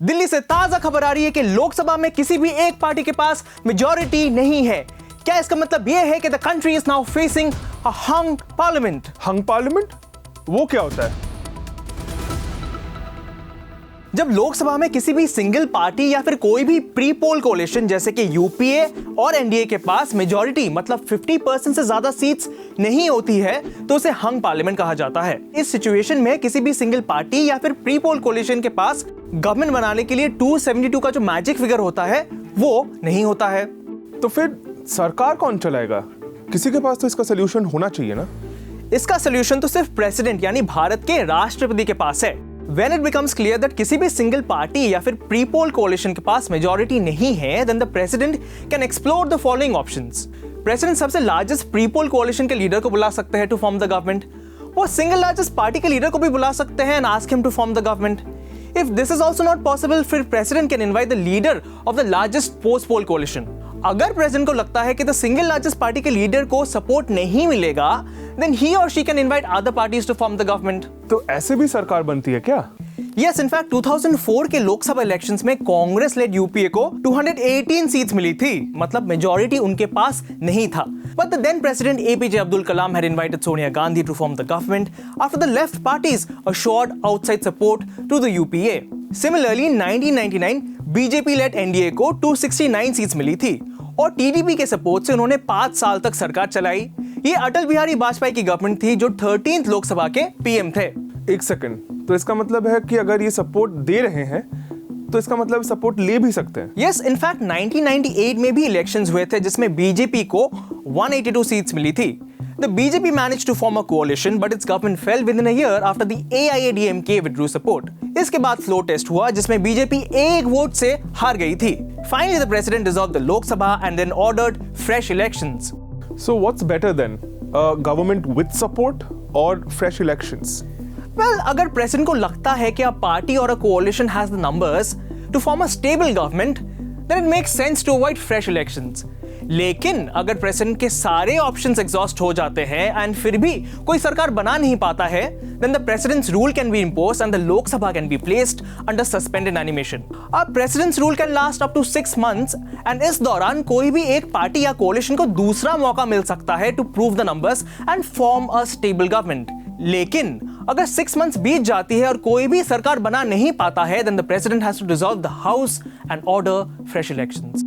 दिल्ली से ताजा खबर आ रही है कि लोकसभा में किसी भी एक पार्टी के पास मेजॉरिटी नहीं है। क्या इसका मतलब यह है कि the country is now facing a hung parliament? Hung parliament वो क्या होता है? जब लोकसभा में किसी भी सिंगल पार्टी या फिर कोई भी प्री पोल कोalition जैसे कि यूपीए और एनडीए के पास मेजॉरिटी मतलब 50% से ज्यादा सीट्स नहीं होती है तो उसे हंग पार्लियामेंट कहा जाता है। इस सिचुएशन में किसी भी सिंगल पार्टी या फिर प्री पोल कोalition के पास गवर्नमेंट बनाने के लिए 272 का जो मैजिक फिगर होता है वो नहीं होता है। तो फिर सरकार कौन चलाएगा? किसी के पास तो इसका सोल्यूशन होना चाहिए ना? इसका सोल्यूशन तो सिर्फ प्रेसिडेंट यानी भारत के राष्ट्रपति के पास है। When it becomes clear that किसी भी सिंगल पार्टी या फिर प्री पोल कोalition के पास मेजॉरिटी नहीं है, then the president can explore the following options. President सबसे लार्जेस्ट प्री पोल कोalition के लीडर को बुला सकते हैं टू फॉर्म द गवर्नमेंट। वो सिंगल लार्जेस्ट पार्टी के लीडर को भी बुला सकते हैं and ask him to form the government. If this is also not possible, फिर president can invite the leader of the largest post poll coalition. अगर president को लगता है कि द सिंगल लार्जेस्ट पार्टी के लीडर को सपोर्ट नहीं मिलेगा, then he or she can invite other parties to form the government. तो ऐसे भी सरकार बनती है क्या? Yes, in fact 2004 के लोकसभा इलेक्शंस में कांग्रेस लेड यूपीए को 218 सीट्स मिली थी, मतलब मेजॉरिटी उनके पास नहीं था। But the then president APJ Abdul Kalam had invited Sonia Gandhi to form the government after the left parties assured outside support to the UPA. Similarly, in 1999 BJP lead NDA को 269 seats मिली थी और TDP के support से उन्होंने 5 साल तक सरकार चलाई। ये अटल बिहारी वाजपेयी की गवर्नमेंट थी जो 13th लोकसभा के पीएम थे। एक सेकंड, तो इसका मतलब है कि अगर ये सपोर्ट दे रहे हैं तो इसका मतलब सपोर्ट ले भी सकते हैं। यस, इनफैक्ट 1998 में भी इलेक्शंस हुए थे जिसमें बीजेपी को 182 सीट्स मिली थी। The BJP managed to form a coalition, but its government fell within a year after the AIADMK withdrew support. इसके बाद फ्लोर टेस्ट हुआ जिसमें बीजेपी एक वोट से हार गई थी। Finally, the president dissolved the Lok Sabha and then ordered fresh elections. So what's better then? A government with support or fresh elections? Well, अगर प्रेसिडेंट को लगता है कि a party or a coalition has the numbers to form a stable government, then it makes sense to avoid fresh elections. लेकिन अगर president के सारे options exhaust हो जाते हैं एंड फिर भी कोई सरकार बना नहीं पाता है, then the president's rule can be imposed and the Lok Sabha can be placed under suspended animation. अब president's rule can last up to 6 months and इस दौरान कोई भी एक पार्टी या कोalition को दूसरा मौका मिल सकता है to prove the numbers and form a stable government. लेकिन अगर 6 months बीत जाती है और कोई भी सरकार बना नहीं पाता है, then the president has to dissolve the house and order fresh elections.